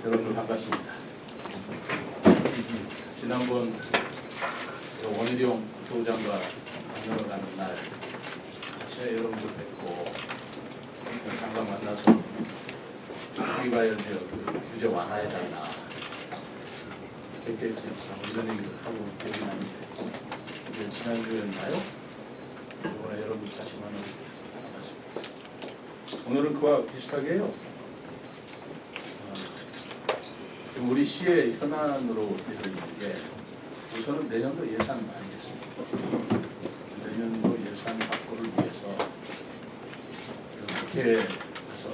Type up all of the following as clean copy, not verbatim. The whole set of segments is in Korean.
여러분 반갑습니다. 지난번 원희룡 소장과 만나러 가는 날 같이 여러분들 뵙고 장관 만나서 초기과열지역 규제 완화해달라 KTX 역사 이런 얘기를 하고 기억이 나는데 지난주였나요? 이번에 여러분 다시 만나서 반갑습니다. 오늘은 그와 비슷하게요. 우리 시의 현안으로 되어 있는 게 우선은 내년도 예산 아니겠습니까? 내년도 예산 확보를 위해서 국회에 가서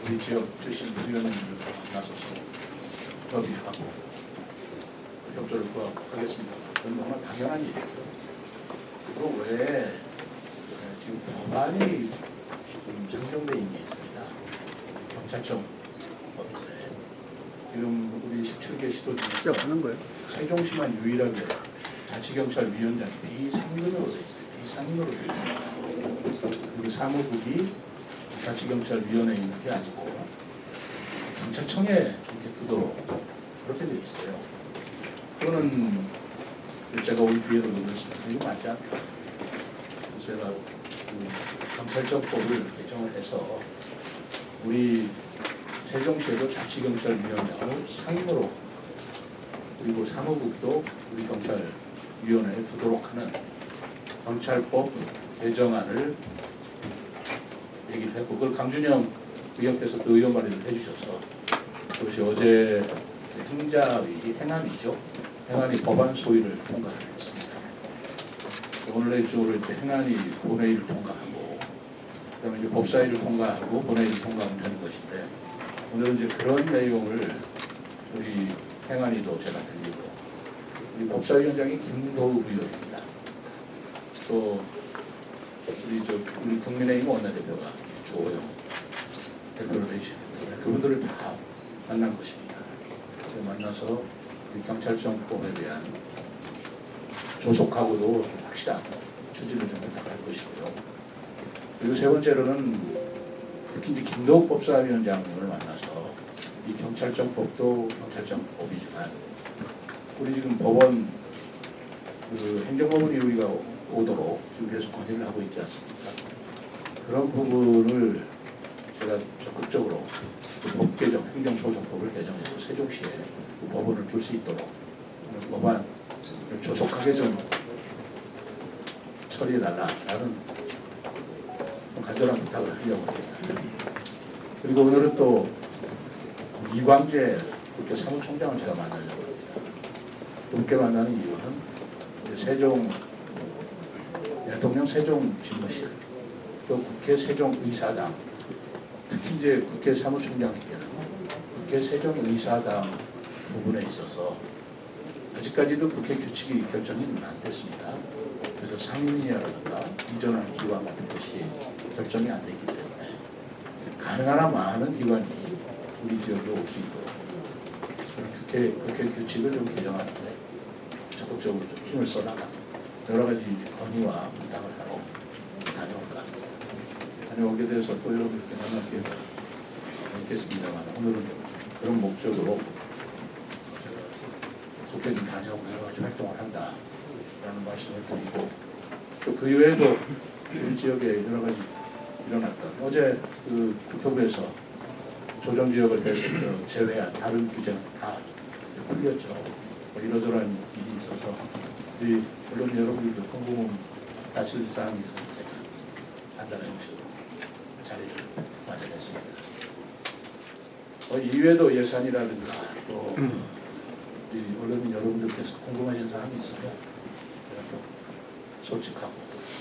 우리 지역 출신 의원님들과 만나서서 협의하고 협조를 구하겠습니다. 그건 정말 당연한 일이고요. 그리고 왜 지금 법안이 상정되어 있는 게 있습니다. 경찰청 지금 우리 17개 시도 중에서 하는 거예요? 세종시만 유일하게 자치경찰위원장이 비상근으로 되어 있어요. 비상인으로 되어 있습니다. 그리고 사무국이 자치경찰위원회에 있는 게 아니고 경찰청에 이렇게 두도록 그렇게 되어 있어요. 그거는 제가 올 뒤에도 그랬습니다. 이거 맞지 않다. 그래서 제가 그 경찰청법을 개정을 해서 우리 세종시에도 자치경찰위원장을 상임으로 그리고 사무국도 우리 경찰위원회에 두도록 하는 경찰법 개정안을 얘기를 했고 그걸 강준영 의원께서 또 의원 발의를 해주셔서 그것이 어제 행안위죠. 행안위 법안 소위를 통과를 했습니다. 오늘 내쪽으로 이제 행안위 본회의를 통과하고 그다음에 이제 법사위를 통과하고 본회의를 통과하면 되는 것인데 오늘은 이제 그런 내용을 우리 행안위도 제가 들리고 우리 법사위원장이 김도읍 의원입니다. 또 우리 국민의힘 원내대표가 조호영 대표로 되시기 때문에 그분들을 다 만난 것입니다. 만나서 우리 경찰청법에 대한 조속하고도 좀 확실한 추진을 좀 부탁할 것이고요. 그리고 세 번째로는 특히 이제 김도읍 법사위원장님을 만나서 이 경찰청법도 경찰청법이지만 우리 지금 법원 그 행정법원이 우리가 오도록 지금 계속 건의를 하고 있지 않습니까? 그런 부분을 제가 적극적으로 그 법 개정, 행정소송법을 개정해서 세종시에 그 법원을 줄 수 있도록 법안을 조속하게 좀 처리해달라라는 간절한 부탁을 하려고 합니다. 그리고 오늘은 또 이광재 국회 사무총장을 제가 만나려고 합니다. 그렇게 만나는 이유는 세종 대통령 세종집무실 또 국회 세종의사당 특히 이제 국회 사무총장에게는 국회 세종의사당 부분에 있어서 아직까지도 국회 규칙이 결정이 안 됐습니다. 그래서 상임위라든가 이전하는 기관 같은 것이 결정이 안 됐기 때문에 가능한 한 많은 기관이 우리 지역에 올 수 있도록 국회 규칙을 좀 개정하는데 적극적으로 좀 힘을 써달라 여러 가지 건의와 부탁을 하러 다녀올까 합니다. 다녀오게 돼서 또 여러분 이렇게 만날 기회가 있겠습니다만 오늘은 그런 목적으로 제가 국회 좀 다녀오고 여러 가지 활동을 한다라는 말씀을 드리고 또 그 이외에도 우리 지역에 여러 가지 일어났던 어제 그 국토부에서 조정지역을 제외한 다른 규제는 다 풀렸죠. 이러저러한 일이 있어서 우리 물론 여러분들도 궁금한 사실사항이 있어서 제가 간단하게 모시고 자리를 마련했습니다. 이외에도 예산이라든가 또 우리 언론인 여러분들께서 궁금하신 사항이 있으면 제가 또 솔직하고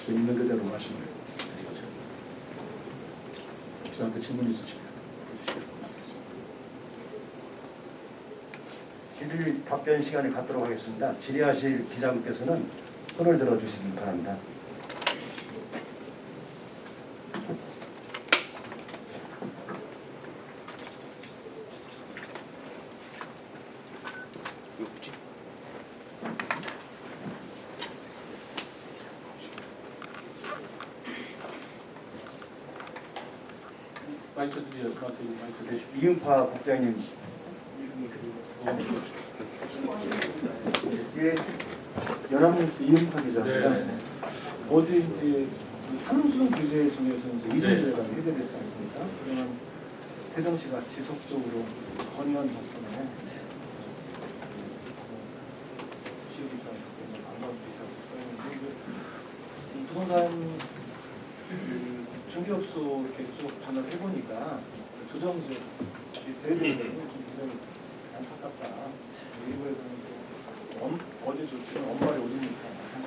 또 있는 그대로 말씀을 드리고자 저한테 질문 있으시면 질의 답변 시간을 갖도록 하겠습니다. 질의하실 기자분께서는 손을 들어주시기 바랍니다. 마이크 드려 마이크 드리십시오. 이응파 국장님, 예, 연합뉴스 이응파 기자입니다. 네. 어제 이제 산후수동 규제 중에서 이제 네. 위조제가 해제됐지 않습니까? 그러면 세종시가 지속적으로 건의원 덕분에 지역 입장에서 굉장히 반가운 있다고 생각했는데 부동산 중개업소 이렇게 쭉 전화를 해보니까 조정지역 대대적으로 좀 굉장히 안타깝다. 일부에서는 어제 조치는 엄마를 올리니까 그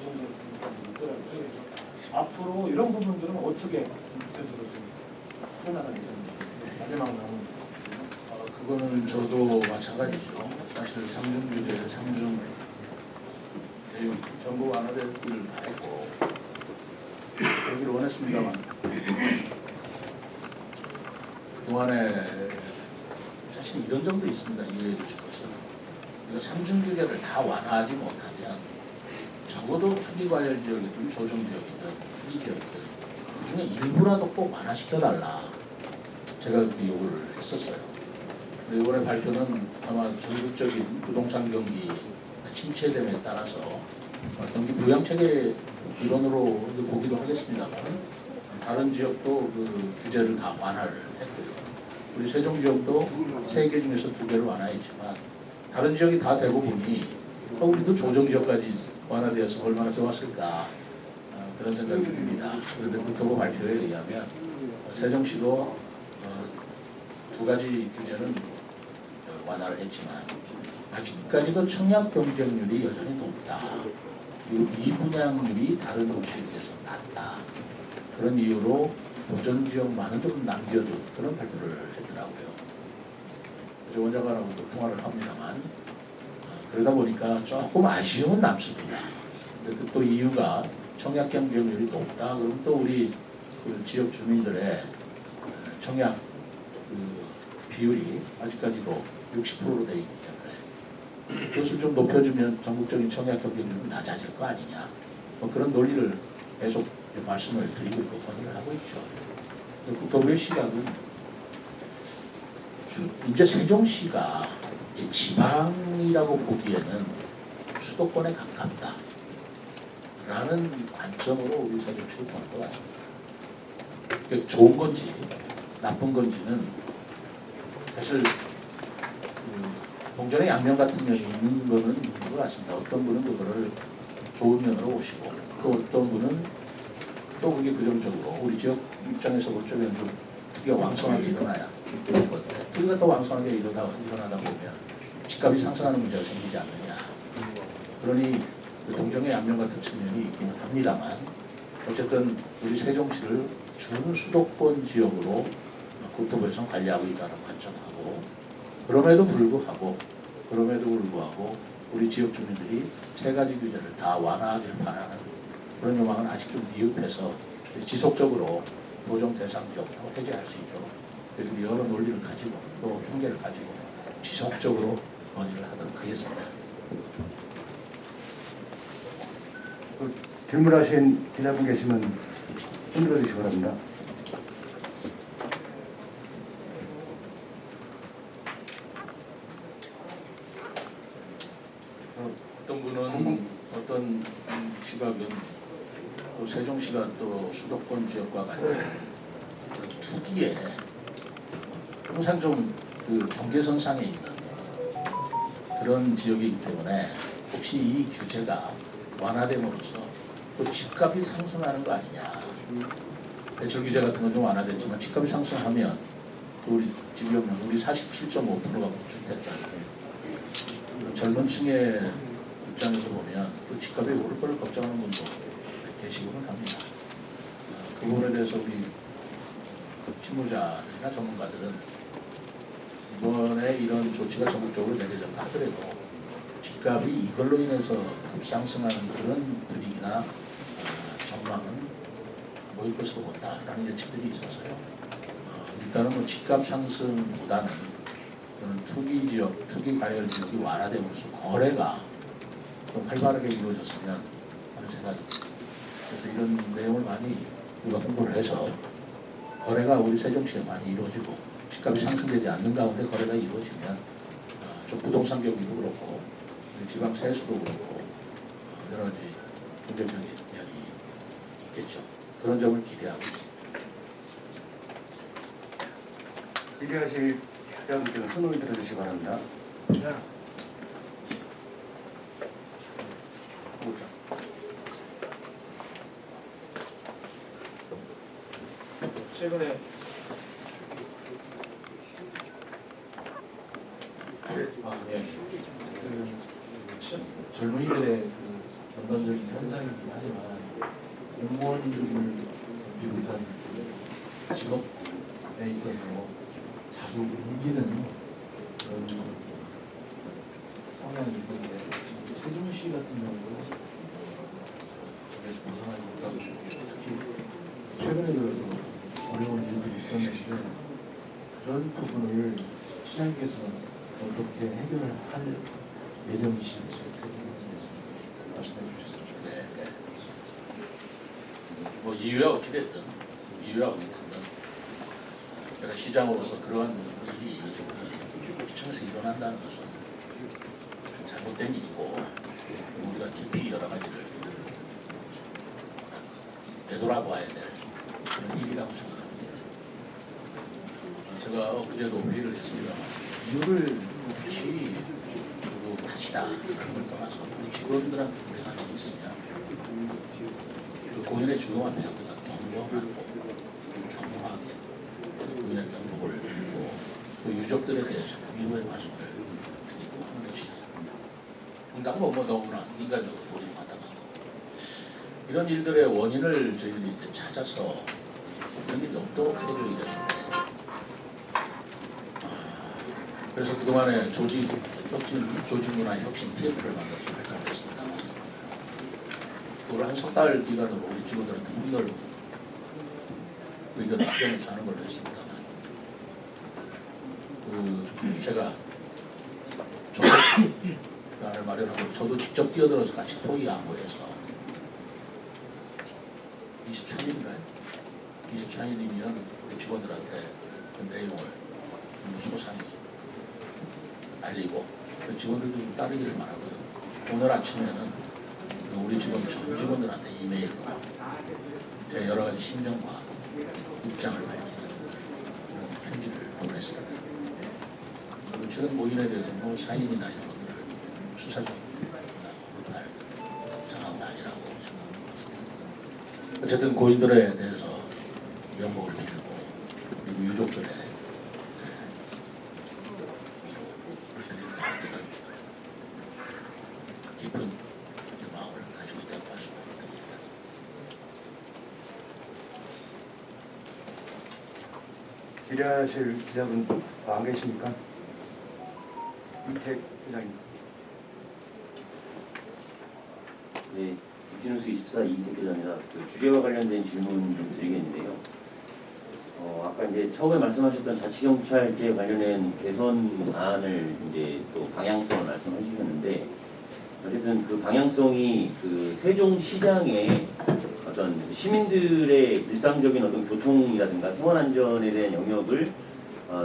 정도로 있더라고요. 그래서 앞으로 이런 부분들은 어떻게 구체적으로 좀 해나갈 예정입니다. 마지막 남은 그거는 저도 마찬가지죠. 사실 삼중 규제, 삼중 내용 전부 완화되기를 바랬고 그러기를 원했습니다만 그동안에 사실 이런 점도 있습니다. 이해해 주실 것은 이거 삼중 규제를 다 완화하지 못하면 적어도 투기 과열 지역이든 조정 지역이든 투기 지역이든 그중에 일부라도 꼭 완화시켜달라. 제가 그렇게 요구를 했었어요. 근데 이번에 발표는 아마 전국적인 부동산 경기 침체됨에 따라서 경기 부양체계 이론으로 보기도 하겠습니다만 다른 지역도 그 규제를 다 완화를 했고요. 우리 세종 지역도 3개 중에서 2개를 완화했지만 다른 지역이 다 되고 보니 우리도 조정 지역까지 완화되어서 얼마나 좋았을까 그런 생각이 듭니다. 그런데 국토부 발표에 의하면 세종시도 2가지 규제는 완화를 했지만 아직까지도 청약 경쟁률이 여전히 높다. 그리고 미분양률이 다른 도시에 비해서 낮다. 그런 이유로 도전 지역만은 좀 남겨둔 그런 발표를 했더라고요. 그래서 원장관하고도 통화를 합니다만 그러다 보니까 조금 아쉬움은 남습니다. 근데 또 이유가 청약 경쟁률이 높다. 그러면 또 우리 그 지역 주민들의 청약 비율이 아직까지도 60%로 되어 있기 때문에 그것을 좀 높여주면 전국적인 청약 경쟁률이 낮아질 거 아니냐. 뭐 그런 논리를 계속 말씀을 드리고 있고 건의를 하고 있죠. 국토부의 시각은 이제 세종시가 지방이라고 보기에는 수도권에 가깝다. 라는 관점으로 우리 세종시를 보는 것 같습니다. 그게 좋은 건지 나쁜 건지는 사실 동전의 양면 같은 면이 있는 거는 있는 것 같습니다. 어떤 분은 그거를 좋은 면으로 보시고 또 어떤 분은 또 그게 부정적으로 우리 지역 입장에서 볼 적에는 좀 투기가 왕성하게 일어나야 되는 건데 투기가 또 왕성하게 일어나다 보면 집값이 상승하는 문제가 생기지 않느냐. 그러니 그 동정의 양면 같은 측면이 있기는 합니다만 어쨌든 우리 세종시를 준수도권 지역으로 국토부에서 관리하고 있다는 관점하고 그럼에도 불구하고 우리 지역 주민들이 3가지 규제를 다 완화하기를 바라는 그런 요망은 아직 좀 미흡해서 지속적으로 도정 대상 지역으로 해제할 수 있도록 그리고 여러 논리를 가지고 또 통계를 가지고 지속적으로 건의를 하도록 하겠습니다. 질문하신 기자분 계시면 흔들어 주시기 바랍니다. 어떤 분은 어떤 시각은 또 세종시가 또 수도권 지역과 같은 투기에 항상 좀 그 경계선상에 있는 그런 지역이기 때문에 혹시 이 규제가 완화됨으로써 또 집값이 상승하는 거 아니냐. 대출 규제 같은 건 좀 완화됐지만 집값이 상승하면 또 우리 지금 우리 47.5%가 국주택자예요. 젊은 층의 입장에서 보면 또 집값이 오를 거를 걱정하는 분도 계시고는 합니다. 그 부분에 대해서 우리 실무자나 전문가들은 이번에 이런 조치가 전국적으로 내려졌다 하더라도 집값이 이걸로 인해서 급상승하는 그런 분위기나 전망은 보일 것으로 본다라는 예측들이 있어서요. 일단은 뭐 집값 상승보다는 저는 투기 지역, 투기 과열 지역이 완화됨으로써 거래가 좀 활발하게 이루어졌으면 하는 생각입니다. 그래서 이런 내용을 많이 우리가 공부를 해서 거래가 우리 세종시에 많이 이루어지고 집값이 상승되지 않는 가운데 거래가 이루어지면 좀 부동산 경기도 그렇고 지방 세수도 그렇고 여러 가지 긍정적인 면이 있겠죠. 그런 점을 기대하고 있습니다. 기대하실 회원님께는 손을 들어주시기 바랍니다. 최근에 예. 젊은이들의 전반적인 현상이긴 하지만 공무원들을 비롯한 직업에 있어서 자주 옮기는 그런 성향이 있는데 지금 세종시 같은 경우도 저에서 벗어나지 못하고 특히 최근에 들어서 어려운 일들이 있었는데 그런 부분을 시장께서는 어떻게 해결을 할 예정이신지 그 부분에 대해서 말씀해 주셨으면 좋겠습니다. 뭐 이유야 어찌됐든 제가 시장으로서 그러한 일이 구청에서 일어난다는 것은 잘못된 일이고 우리가 깊이 여러 가지를 되돌아봐야 될 그런 일이라고 생각합니다. 제가 엊그제도 회의를 했습니다. 이유를 굳이 탓이다라는 걸 떠나서 우리 직원들한테 불행한 일이 있으면 그 고인의 죽음 앞에 우리가 경험하게 고인의 명복을 빌고 또 유족들에 대해서 위로의 말씀을 드리고 하는 것이 응당 뭐 너무나 인간적으로 보림 마땅하고 이런 일들의 원인을 저희들이 이제 찾아서 이런 일이 없도록 해줘야 되는데 그래서 그동안에 조직문화혁신 TF를 만들어서 활동을 했습니다. 그걸 한 석 달 기간으로 우리 직원들한테 한별 의견을 수렴해서 하는 걸로 했습니다만 제가 조직단을 마련하고 저도 직접 뛰어들어서 같이 토의 안보해서 23일인가요? 23일이면 우리 직원들한테 그 내용을 소상히 알리고 직원들도 좀 따르기를 바라고요. 오늘 아침에는 우리 전 직원들한테 이메일로 제 여러 가지 심정과 입장을 밝히는 그런 편지를 보냈습니다. 그리고 최근 모인에 대해서 뭐 사인이나 이런 것들을 수사 중입니다. 못할 상황은 아니라고 생각합니다. 어쨌든 고인들에 대해서 명복을 빌고 그리고 유족들의 깊은 마음을 가지고 있다고 말씀드립니다. 기대하실 기자분 안 계십니까? 이택 기자님. 네, 비즈니스 24 이택 기자입니다. 그 주제와 관련된 질문 좀 드리겠는데요. 아까 이제 처음에 말씀하셨던 자치경찰제 관련된 개선안을 이제 또 방향성을 말씀해 주셨는데, 어쨌든 그 방향성이 그 세종시장의 어떤 시민들의 일상적인 어떤 교통이라든가 생활안전에 대한 영역을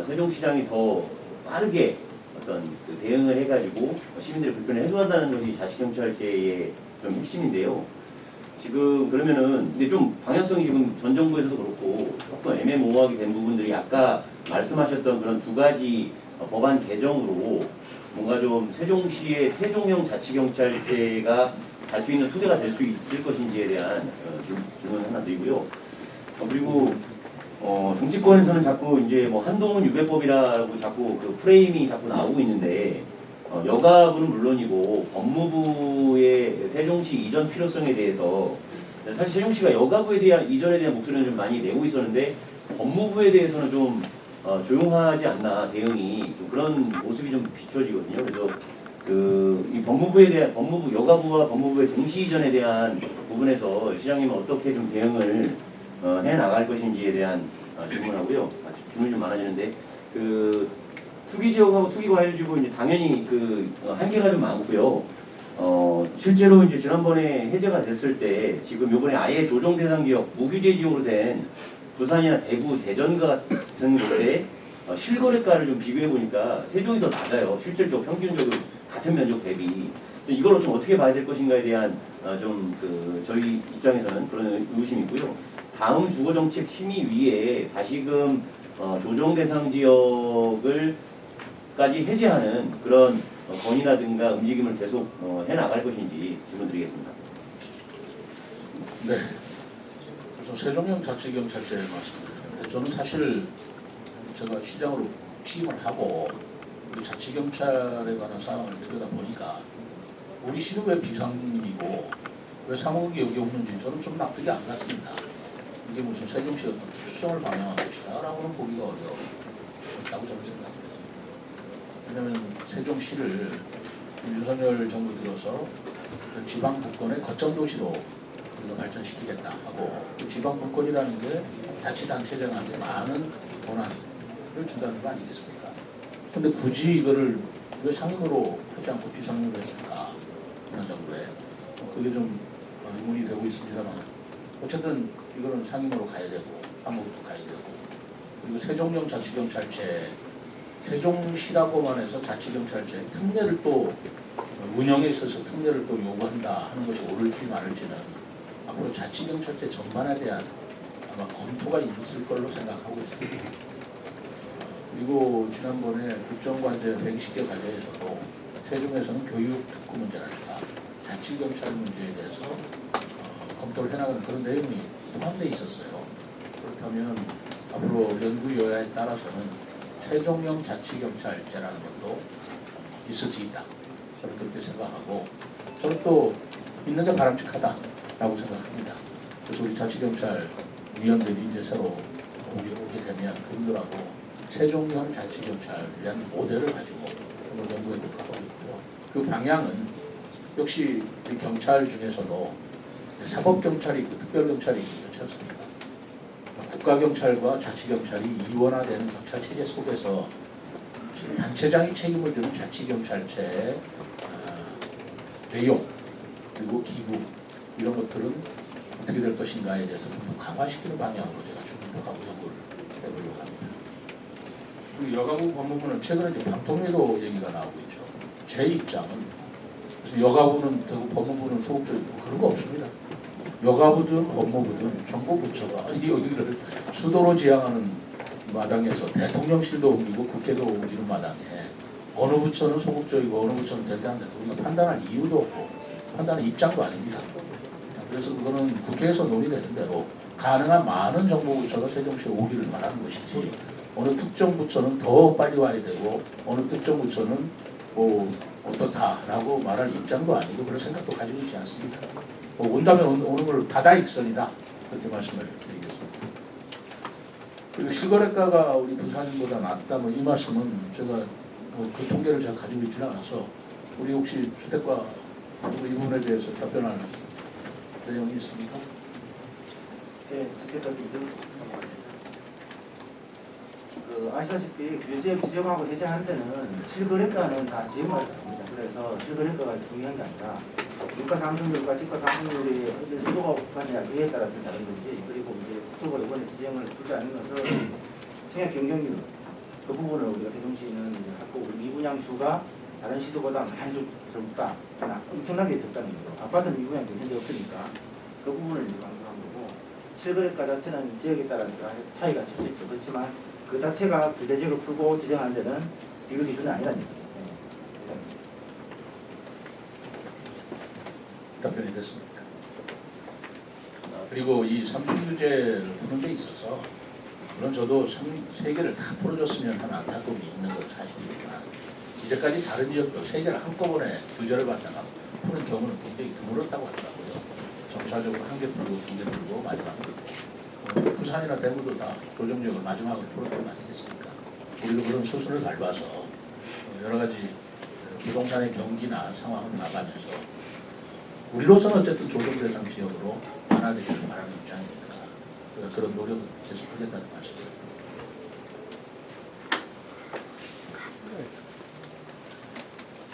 세종시장이 더 빠르게 어떤 그 대응을 해가지고 시민들의 불편을 해소한다는 것이 자치경찰제의 좀 핵심인데요. 지금 그러면은 근데 좀 방향성이 지금 전 정부에서도 그렇고 조금 애매모호하게 된 부분들이 아까 말씀하셨던 그런 두 가지 법안 개정으로 뭔가 좀 세종시의 세종형 자치경찰제가 갈 수 있는 토대가 될 수 있을 것인지에 대한 질문 하나 드리고요. 그리고 정치권에서는 자꾸 이제 뭐 한동훈 유배법이라고 자꾸 그 프레임이 자꾸 나오고 있는데 여가부는 물론이고 법무부의 세종시 이전 필요성에 대해서 사실 세종시가 여가부에 대한 이전에 대한 목소리는 좀 많이 내고 있었는데 법무부에 대해서는 좀 조용하지 않나 대응이 좀 그런 모습이 좀 비춰지거든요. 그래서 이 법무부에 대한 여가부와 법무부의 동시 이전에 대한 부분에서 시장님은 어떻게 좀 대응을 해 나갈 것인지에 대한 질문하고요. 질문이 좀 많아지는데 투기 지역하고 투기 과열 지구 이제 당연히 한계가 좀 많고요. 실제로 이제 지난번에 해제가 됐을 때 지금 이번에 아예 조정 대상 지역 무규제 지역으로 된 부산이나 대구, 대전 같은 곳에 실거래가를 좀 비교해 보니까 세종이 더 낮아요. 실질적으로 평균적으로 같은 면적 대비. 이걸 좀 어떻게 봐야 될 것인가에 대한 좀 저희 입장에서는 그런 의심이 있고요. 다음 주거정책 심의위에 다시금 조정 대상 지역을 까지 해제하는 그런 건의라든가 움직임을 계속 해나갈 것인지 질문드리겠습니다. 네. 우선 세종형 자치경찰제 말씀드리는데 저는 사실 제가 시장으로 취임을 하고 우리 자치경찰에 관한 상황을 들여다보니까 우리 시는 왜 비상이고 왜 상호국이 여기 없는지 저는 좀 납득이 안 갔습니다. 이게 무슨 세종시의 어떤 특수성을 반영한 것이다 라고는 보기가 어렵다고 저는 생각했습니다. 왜냐하면 세종시를 윤석열 정부 들어서 그 지방 분권의 거점 도시로 우리가 발전시키겠다 하고 그 지방 분권이라는 게 자치단체장한테 많은 권한을 준다는 거 아니겠습니까? 근데 굳이 이거를 왜 상임으로 하지 않고 비상임으로 했을까 하는 정도에 그게 좀 의문이 되고 있습니다만 어쨌든 이거는 상임으로 가야 되고 사무국도 가야 되고 그리고 세종형 자치경찰제 세종시라고만 해서 자치경찰제 특례를 또 운영에 있어서 특례를 또 요구한다 하는 것이 옳을지 말을지는 앞으로 자치경찰제 전반에 대한 아마 검토가 있을 걸로 생각하고 있습니다. 그리고 지난번에 국정과제 120개 과제에서도 세종에서는 교육 특구 문제라든가 자치경찰 문제에 대해서 검토를 해나가는 그런 내용이 포함되어 있었어요. 그렇다면 앞으로 연구 여야에 따라서는 세종형 자치경찰제라는 것도 있을 수 있다. 저는 그렇게 생각하고 저는 또 있는 게 바람직하다라고 생각합니다. 그래서 우리 자치경찰 위원들이 이제 새로 오게 되면 그분들하고 세종형 자치경찰에 대한 모델을 가지고 한번 연구해 볼까 하고 있고요. 그 방향은 역시 우리 경찰 중에서도 사법경찰이 있고 특별경찰이 있지 않습니까? 국가경찰과 자치경찰이 이원화되는 경찰체제 속에서 단체장이 책임을 지는 자치경찰체의 내용 그리고 기구 이런 것들은 어떻게 될 것인가에 대해서 좀 더 강화시키는 방향으로 제가 주목하고 연구를 해보려고 합니다. 그리고 여가부 법무부는 최근에 이제 방통위도 얘기가 나오고 있죠. 제 입장은 무슨 여가부는 되고 법무부는 소극적이고 그런 거 없습니다. 여가부든 법무부든 정부 부처가 여기를 수도로 지향하는 마당에서 대통령실도 옮기고 국회도 옮기는 마당에 어느 부처는 소극적이고 어느 부처는 된다는데 우리가 판단할 이유도 없고 판단할 입장도 아닙니다. 그래서 그거는 국회에서 논의되는 대로 가능한 많은 정부 부처가 세종시에 오기를 말하는 것이지 어느 특정 부처는 더 빨리 와야 되고 어느 특정 부처는 뭐 어떻다라고 말할 입장도 아니고 그런 생각도 가지고 있지 않습니다. 온다면 오는 걸 바다익선이다 그렇게 말씀을 드리겠습니다. 그리고 실거래가가 우리 부산보다 낮다 뭐 이 말씀은 제가 그 통계를 제가 가지고 있지는 않아서 우리 혹시 주택가 이 부분에 대해서 답변할 내용이 있습니까? 네, 주택가 기준 아시다시피 규제지역 지정하고 해제하는 데는 실거래가는 다 지정을 합니다. 그래서 실거래가가 중요한 게 아니라 유가 상승률과 집가 상승률이 어느 정도가 국한이냐 그에 따라서 다른 거지. 그리고 이제 국토부가 이번에 지정을 두지 않는 것은 청약 경쟁률 그 부분을 우리가 세종시는 갖고 우리 미분양 수가 다른 시도보다 많이 적다, 엄청나게 적다는 거죠. 아파트는 미분양 지금 현재 없으니까 그 부분을 이제 강조한 거고 실거래가 자체는 지역에 따라 차이가 있을 수 있죠. 그렇지만 그 자체가 규제지역을 풀고 지정하는 데는 비교 기준이 아니라는 얘기죠. 답변이 됐습니까? 그리고 이 3층 규제를 푸는 데 있어서 물론 저도 3개를 다 풀어줬으면 하는 안타까움이 있는 건 사실이지만 이제까지 다른 지역도 3개를 한꺼번에 규제를 받다가 푸는 경우는 굉장히 드물었다고 하더라고요. 점차적으로 1개 풀고 2개 풀고 마지막 풀고 부산이나 대구도 다 조정력을 마지막으로 풀었던 거 아니겠습니까? 우리도 그런 수순을 밟아서 여러 가지 부동산의 경기나 상황을 나가면서 우리로서는 어쨌든 조정 대상 지역으로 완화되기를 바라는 입장이니까 그런 노력을 계속하겠다는 말씀입니다.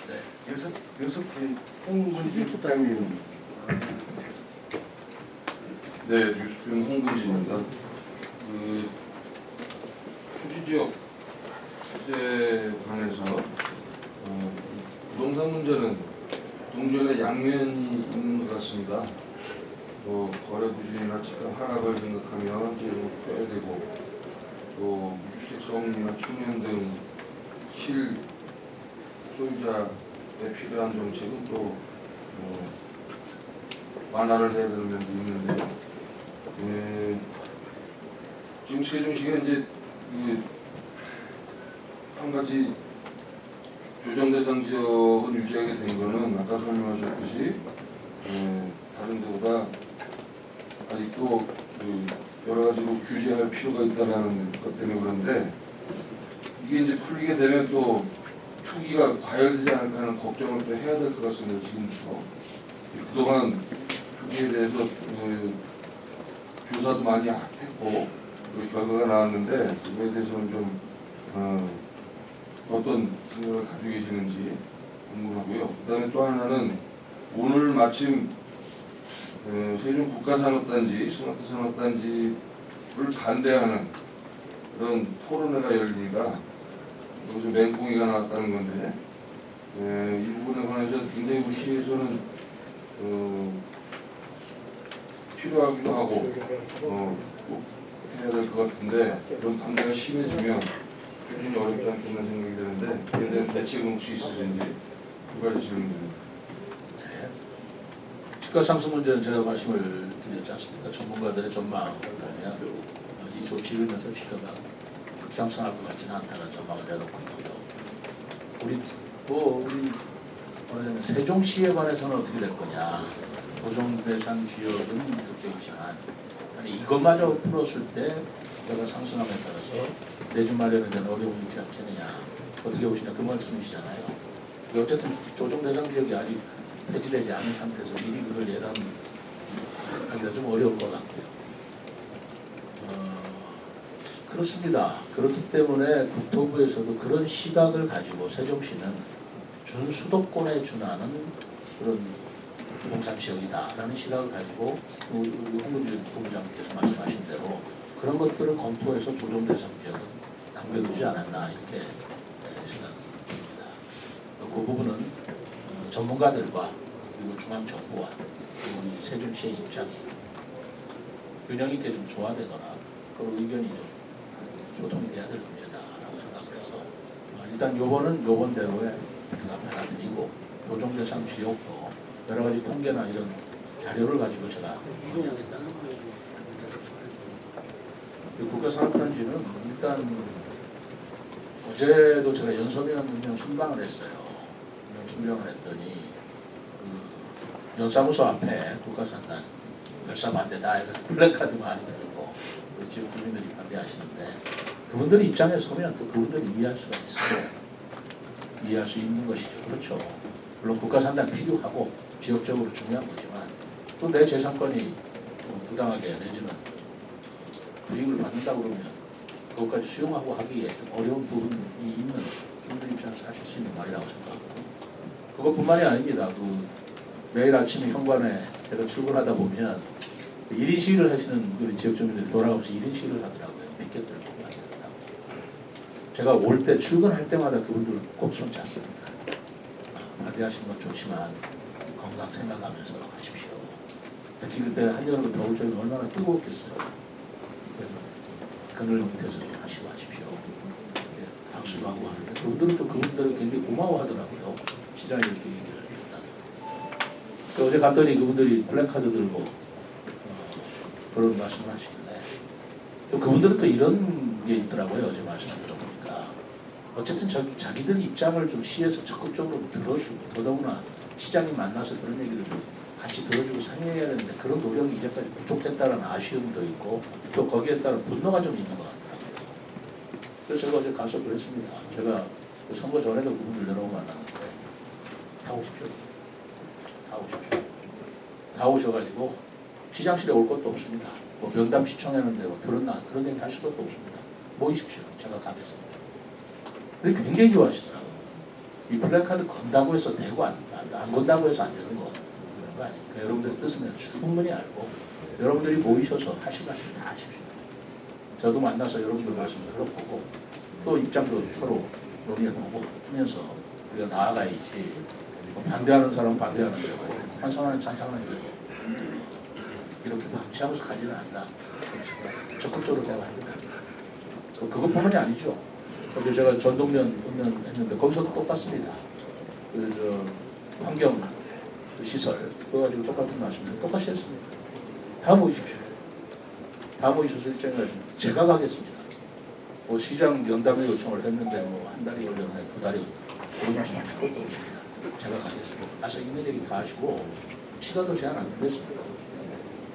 네, 유스프인 홍문진 국장님. 네, 뉴스film 홍근진입니다. 그 토지지역에 관해서 부동산 문제는 동전의 양면이 있는 것 같습니다. 뭐 거래 부진이나 집값 하락을 생각하면 이런 거 빼야 되고 또 무주택 성이나 청년 등 실소유자에 필요한 정책은 또 완화를 해야 되는 면도 있는데요. 지금 세종시가 이제 한 가지 조정 대상 지역을 유지하게 된 거는 아까 설명하셨듯이 다른 데보다 아직도 여러 가지로 규제할 필요가 있다는 것 때문에 그런데 이게 이제 풀리게 되면 또 투기가 과열되지 않을까 하는 걱정을 또 해야 될 것 같습니다. 지금부터 그동안 투기에 대해서 조사도 많이 했고 결과가 나왔는데 그거에 대해서는 좀 어떤 생각을 가지고 계시는지 궁금하고요. 그다음에 또 하나는 오늘 마침 세종 국가산업단지, 스마트 산업단지를 반대하는 그런 토론회가 열립니다. 여기서 맹꽁이가 나왔다는 건데 이 부분에 관해서 굉장히 우리 시에서는 필요하기도 하고 꼭 해야 될 것 같은데 그런 반대가 심해지면 굉장히 어렵지 않겠나 생각이 드는데 이에 대한 대책은 혹시 있으신지 두 가지 질문드립니다. 네. 집값 상승 문제는 제가 말씀을 드렸지 않습니까? 전문가들의 전망을 보면 이 조치를 면서 집값가 급상승할 것 같지는 않다는 전망을 내놓고 있고요. 우리 세종시에 관해서는 어떻게 될 거냐? 조정 대상 지역은 이렇게 있지만 이것마저 풀었을 때 내가 상승함에 따라서 내주 마련에 대한 어려움이 있지 않겠느냐 어떻게 보시냐 그 말씀이시잖아요. 어쨌든 조정 대상 지역이 아직 폐지되지 않은 상태에서 미리 그걸 예단하기가 좀 어려울 것 같고요. 그렇습니다. 그렇기 때문에 국토부에서도 그런 시각을 가지고 세종시는 준수도권에 준하는 그런 부동산 지역이다라는 시각을 가지고 홍문주 본부장님께서 말씀하신 대로 그런 것들을 검토해서 조정 대상 지역은 남겨두지 않았나 이렇게 생각합니다. 그 부분은 전문가들과 그리고 중앙정부와 그리고 우리 세종시의 입장이 균형 있게 좀 조화되거나 그런 의견이 좀 소통이 돼야 될 문제다라고 생각을 해서 일단 요번은 요번대로에 우리가 받아들이고 조정 대상 지역도 여러 가지 통계나 이런 자료를 가지고 제가 논의하겠다는 거죠. 국가산업단지는 일단 어제도 제가 연서면 순방을 했어요. 순방을 했더니 연사무소 앞에 국가산단 열사 반대다 해서 플래카드 많이 들고 우리 지역 주민들이 반대하시는데 그분들 입장에 서면 또 그분들이 이해할 수가 있어요. 이해할 수 있는 것이죠. 그렇죠. 물론 국가산단 필요하고 지역적으로 중요한 거지만 또 내 재산권이 부당하게 내지는 불이익을 받는다고 그러면 그것까지 수용하고 하기에 좀 어려운 부분이 있는 분들 입장에서 하실 수 있는 말이라고 생각하고 그것뿐만이 아닙니다. 매일 아침에 현관에 제가 출근하다 보면 1인 시위를 하시는 우리 지역 주민들이 돌아가면서 1인 시위를 하더라고요. 피켓들을 보고 하더라고요. 제가 올 때 출근할 때마다 그분들을 꼭 손잡습니다. 반대하시는 건 좋지만 건강 생각하면서 하십시오. 특히 그때 한여름 더울 적에 얼마나 뜨거웠겠어요. 그래서 그늘 밑에서 좀 하시고 하십시오. 이렇게 박수도 하고 하는데 그분들은 또 그분들을 굉장히 고마워하더라고요. 시장에 이렇게 얘기를 했다. 어제 갔더니 그분들이 플래카드 들고 그런 말씀을 하시길래 또 그분들은 또 이런 게 있더라고요. 어제 말씀을 들어보니까 어쨌든 자기들 입장을 좀 시에서 적극적으로 들어주고 더더구나 시장이 만나서 그런 얘기를 좀 같이 들어주고 상의해야 되는데 그런 노력이 이제까지 부족했다는 아쉬움도 있고 또 거기에 따른 분노가 좀 있는 것 같더라고요. 그래서 제가 어제 가서 그랬습니다. 제가 선거 전에도 그분들 여러 번 만났는데 다 오십시오. 다 오셔가지고 시장실에 올 것도 없습니다. 뭐 면담 시청했는데 뭐 들었나 그런 얘기 하실 것도 없습니다. 모이십시오. 제가 가겠습니다. 근데 굉장히 좋아하시더라고요. 이 플래카드 건다고 해서 되고 안 건다고 해서 안 되는 거 그런 거 아니니까 여러분들의 뜻은 충분히 알고 여러분들이 모이셔서 하실 말씀 다 하십시오. 저도 만나서 여러분들 말씀을 들어보고 또 입장도 서로 논의해보고 하면서 우리가 나아가야지 뭐 반대하는 사람 반대하는 거고 찬성하는 찬성하는 거고 이렇게 방치하면서 가지는 않나. 적극적으로 대화합니다. 그것뿐만이 아니죠. 어제 제가 전동면 했는데 거기서도 똑같습니다. 그 환경 시설 그거 가지고 똑같은 말씀을 똑같이 했습니다. 다 모이십시오. 다 모이셔서 일정을 가지고 제가 가겠습니다. 뭐 시장 연담회 요청을 했는데 뭐 한 달이 걸렸네, 두 달이 고민하시면 할 것도 없습니다. 제가 가겠습니다. 가서 있는 얘기 다 하시고 시간도 제한 안 두겠습니다.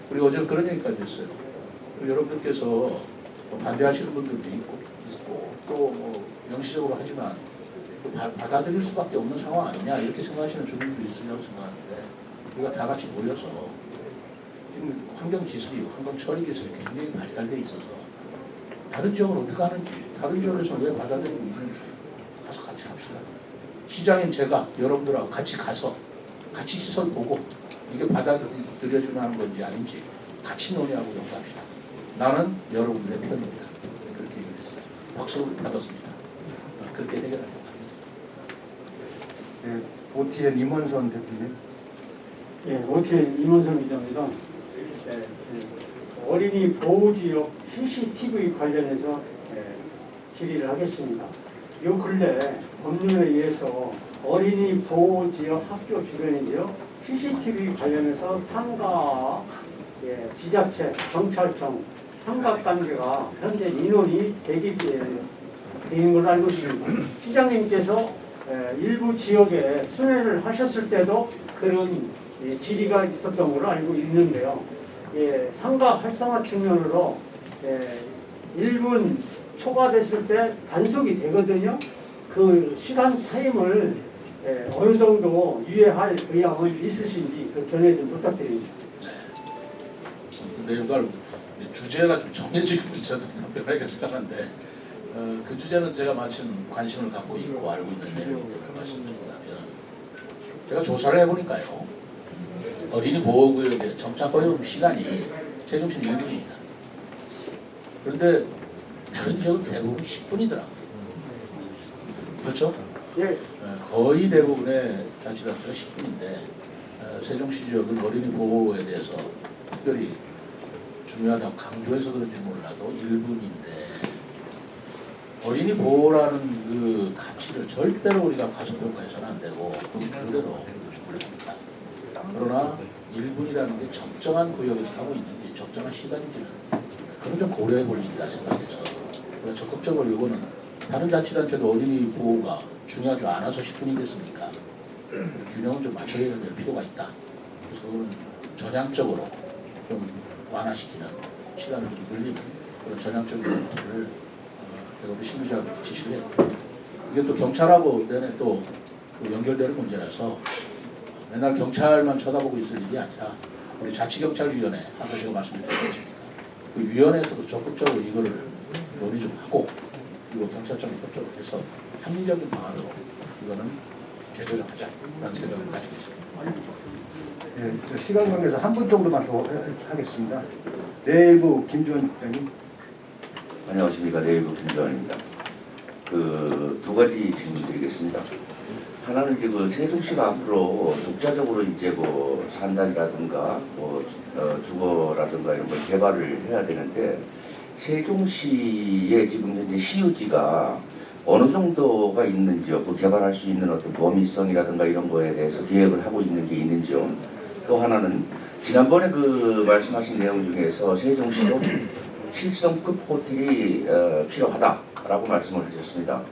그리고 어제 그런 얘기까지 했어요. 여러분들께서 뭐 반대하시는 분들도 있고 또 뭐 명시적으로 하지만 받아들일 수밖에 없는 상황 아니냐 이렇게 생각하시는 주민들도 있으려고 생각하는데 우리가 다 같이 모여서 지금 환경 기술이 환경 처리 기술이 굉장히 발달돼 있어서 다른 지역은 어떻게 하는지 다른 지역에서 왜 받아들이고 있는지 가서 같이 합시다. 시장인 제가 여러분들하고 같이 가서 같이 시설 보고 이게 받아들여질 만한 건지 아닌지 같이 논의하고 연구합시다. 나는 여러분들의 편입니다. 그렇게 얘기를 했어요. 박수를 받았습니다. 그렇게 해결하려고 합니다. 네, OTN 임원선 대표님. 예, OTN 임원선 기자입니다. 어린이 보호지역 CCTV 관련해서 질의를 하겠습니다. 요 근래 법률에 의해서 어린이 보호지역 학교 주변인데요. CCTV 관련해서 상가 지자체, 경찰청, 삼각관계가 현재 인원이 대기되는 걸로 알고 있습니다. 시장님께서 일부 지역에 순회를 하셨을 때도 그런 질의가 있었던 걸로 알고 있는데요. 상가 활성화 측면으로 1분 초과됐을 때 단속이 되거든요. 그 시간 타임을 어느 정도 유예할 의향은 있으신지 그 견해 좀 부탁드립니다. 근데 이걸 주제가 좀 정해지고 저도 답변하기가 생각한데 그 주제는 제가 마침 관심을 갖고 있고 알고 있는 내용인데 말씀드린다면 제가 조사를 해보니까요. 어린이 보호구역의 정착 허용 시간이 제정신 1분입니다. 그런데 다른 지역은 대부분 10분이더라고요. 그렇죠? 예. 거의 대부분의 자치단체가 10분인데 세종시 지역은 어린이 보호에 대해서 특별히 중요하다고 강조해서 그런지 몰라도 1분인데 어린이 보호라는 그 가치를 절대로 우리가 과소평가해서는 안 되고 그대로 주를 합니다. 그러나 1분이라는 게 적정한 구역에서 하고 있는지 적정한 시간인지는 그건 좀 고려해 볼 일이다 생각해서 적극적으로 이거는 다른 자치단체도 어린이 보호가 중요하지 않아서 10분이겠습니까? 균형을 좀 맞춰야 될 필요가 있다. 그래서 그거는 전향적으로 좀 완화시키는 시간을 좀 늘리는 그런 전향적인 검토를 우리 신부장이 지시를 했고 이게 또 경찰하고 내내 또 연결되는 문제라서 맨날 경찰만 쳐다보고 있을 일이 아니라 우리 자치경찰위원회 아까 제가 말씀드렸지 않습니까? 그 위원회에서도 적극적으로 이거를 논의 좀 하고 그리고 경찰청에 협조를 해서 합리적인 방안으로 이거는 재조정하자라는 생각을 가지고 있습니다. 네, 시간 관계에서 한 분 정도만 더 하겠습니다. 내일부 김주원 국장님. 안녕하십니까. 내일부 김정환입니다. 그 두 가지 질문 드리겠습니다. 하나는 이제 그 세종시가 앞으로 독자적으로 이제 뭐 산단이라든가 뭐 주거라든가 이런 걸 개발을 해야 되는데 세종시의 지금 현재 시유지가 어느 정도가 있는지요? 그 개발할 수 있는 어떤 범위성이라든가 이런 거에 대해서 계획을 하고 있는 게 있는지요? 또 하나는 지난번에 그 말씀하신 내용 중에서 세종시도 7성급 호텔이 필요하다라고 말씀을 하셨습니다.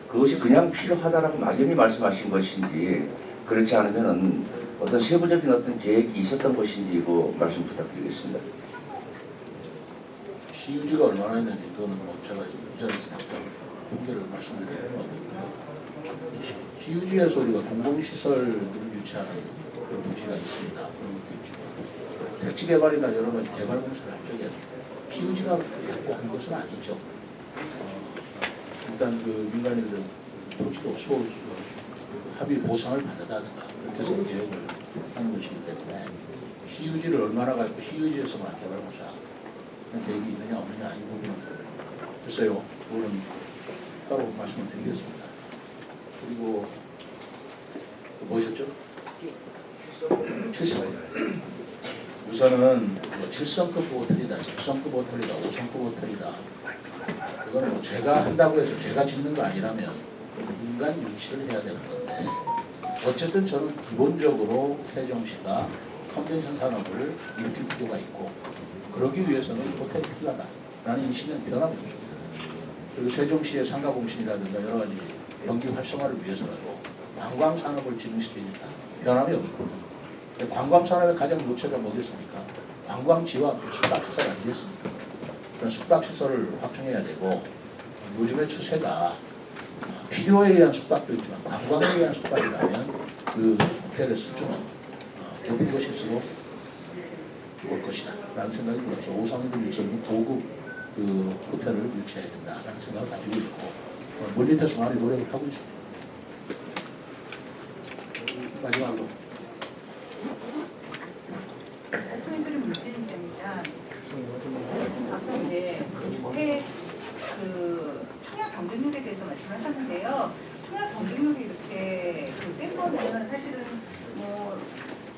그것이 그냥 필요하다라고 막연히 말씀하신 것인지 그렇지 않으면은 어떤 세부적인 어떤 계획이 있었던 것인지 그 말씀 부탁드리겠습니다. 시유지가 얼마나 있는지 그거는 뭐 제가 이 자리에서 당장 공개를 말씀드릴 건 없고요. 시유지에서 우리가 공공시설을 유치하는 그런 부지가 있습니다. 그런 것도 있지만 택지 개발이나 여러 가지 개발 공사를 할 적에 시유지가 갖고 한 것은 아니죠. 일단 그 민간인들은 토지도 합의 보상을 받는다든가 그렇게 해서 계획을 하는 것이기 때문에 시유지를 얼마나 갖고 시유지에서만 개발 공사 계획이 있느냐 없느냐 이 부분은 글쎄요, 그거는 따로 말씀을 드리겠습니다. 그리고 뭐셨죠? 7성. 우선은 7성급 호텔이다, 6성급 호텔이다, 5성급 호텔이다. 그거는 뭐 제가 한다고 해서 제가 짓는 거 아니라면 인간 유치를 해야 되는 건데, 어쨌든 저는 기본적으로 세종시가 컨벤션 산업을 일으킬 필요가 있고, 그러기 위해서는 호텔이 필요하다라는 인식은 변함이 없습니다. 그리고 세종시의 상가공신이라든가 여러 가지 경기 활성화를 위해서라도 관광 산업을 진흥시키니까 변함이 없습니다. 관광 산업의 가장 노체가 뭐겠습니까? 관광지와 숙박시설 아니겠습니까? 그런 숙박시설을 확충해야 되고, 요즘의 추세가 필요에 의한 숙박도 있지만 관광에 의한 숙박이라면 그 호텔의 수준은 높은 것일수록 좋을 것이다 라는 생각이 들어서 5성급 6성급 고급 그 호텔을 유치해야 된다라는 생각을 가지고 있고, 물밑에서 많이 노력을 하고 있습니다. 마지막으로 포인트를 문제입니다. 아까 이제 청약 경쟁률에 대해서 말씀하셨는데요. 청약 경쟁률이 이렇게 센 거는 사실은 뭐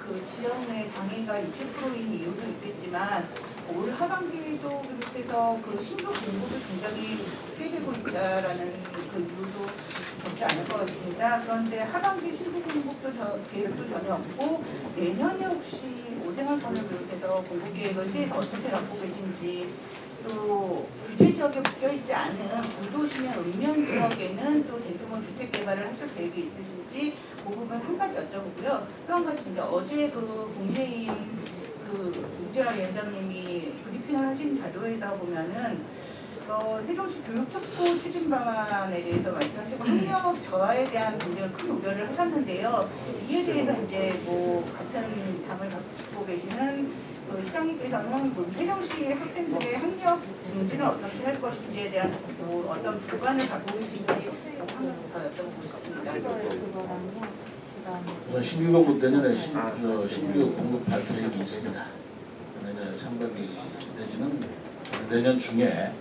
그 지역의 장애가 60%인 이유도 있겠지만 올 하반기도 비롯해서 그 신규 공급이 굉장히 폐되고 있다라는 그 이유도 적지 않을 것 같습니다. 그런데 하반기 신규 공급도 계획도 전혀 없고, 내년에 혹시 오생활권을 비롯해서 공급 계획을 시에서 어떻게 갖고 계신지, 또 규제 지역에 묶여있지 않은 구도시나 읍면 지역에는 또 대규모 주택 개발을 하실 계획이 있으신지, 그 부분 한 가지 여쭤보고요. 또 한 가지 진짜 어제 그 국민의힘 그 유재하 위원장님이 브리핑을 하신 자료에서 보면은 세종시 교육특구 추진 방안에 대해서 말씀하시고 학력 저하에 대한 굉장히 큰 우려를 하셨는데요. 이에 대해서 이제 뭐 같은 당을 갖고 계시는 그 시장님께서는 세종시 학생들의 학력 증진을 어떻게 할 것인지에 대한 뭐 어떤 보관을 갖고 계신지 더 여쭤보고 싶습니다. 우선 신규 공급 내년에 신규 공급할 계획이 있습니다. 내년 상반기 내지는 내년 중에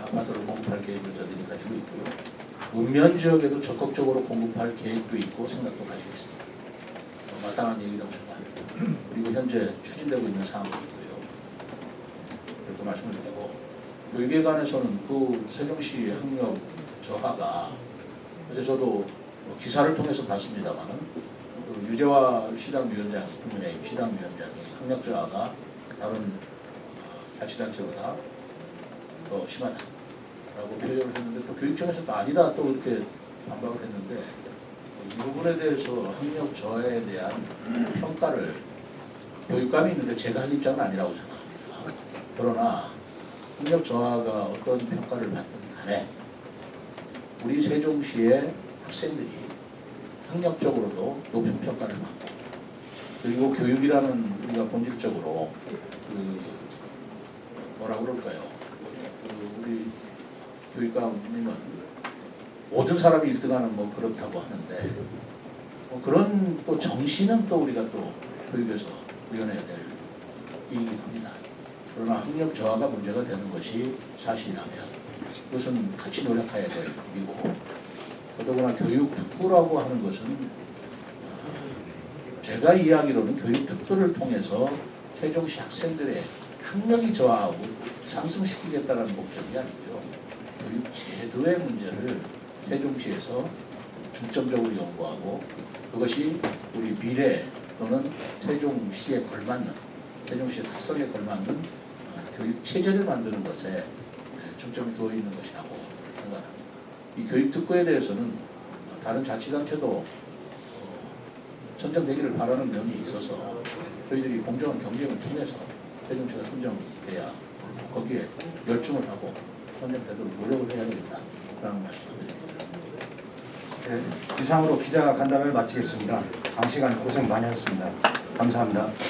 아파트를 공급할 계획을 저희들이 가지고 있고요. 읍면 지역에도 적극적으로 공급할 계획도 있고 생각도 가지고 있습니다. 마땅한 얘기라고 생각합니다. 그리고 현재 추진되고 있는 사항도 있고요. 이렇게 말씀을 드리고, 여기에 관해서는 그 세종시 학력 저하가 어제 저도 기사를 통해서 봤습니다만은 유재하 시당위원장이, 국민의힘 시당위원장이 학력 저하가 다른 자치단체보다 더 심하다라고 표현을 했는데, 또 교육청에서도 아니다 또 이렇게 반박을 했는데, 이 부분에 대해서 학력 저하에 대한 평가를 교육감이 있는데 제가 할 입장은 아니라고 생각합니다. 그러나 학력 저하가 어떤 평가를 받든 간에 우리 세종시의 학생들이 학력적으로도 높은 평가를 받고, 그리고 교육이라는 우리가 본질적으로 그 뭐라고 그럴까요? 우리 교육감님은 모든 사람이 1등하는 뭐 그렇다고 하는데, 그런 또 정신은 또 우리가 또 교육에서 구현해야 될 일이긴 합니다. 그러나 학력 저하가 문제가 되는 것이 사실이라면 그것은 같이 노력해야 될 일이고, 더더구나 교육특구라고 하는 것은 제가 이해하기로는 교육특구를 통해서 세종시 학생들의 학력이 저하하고 상승시키겠다는 목적이 아니죠. 교육 제도의 문제를 세종시에서 중점적으로 연구하고, 그것이 우리 미래 또는 세종시에 걸맞는, 세종시의 특성에 걸맞는 교육 체제를 만드는 것에 중점이 두어 있는 것이라고 생각합니다. 이 교육특구에 대해서는 다른 자치단체도 선정되기를 바라는 면이 있어서 저희들이 공정한 경쟁을 통해서 세종시가 선정이 돼야 거기에 열중을 하고 선정되도록 노력을 해야 되겠다라는 말씀을 드립니다. 네, 이상으로 기자 간담회를 마치겠습니다. 장시간 고생 많이 하셨습니다. 감사합니다.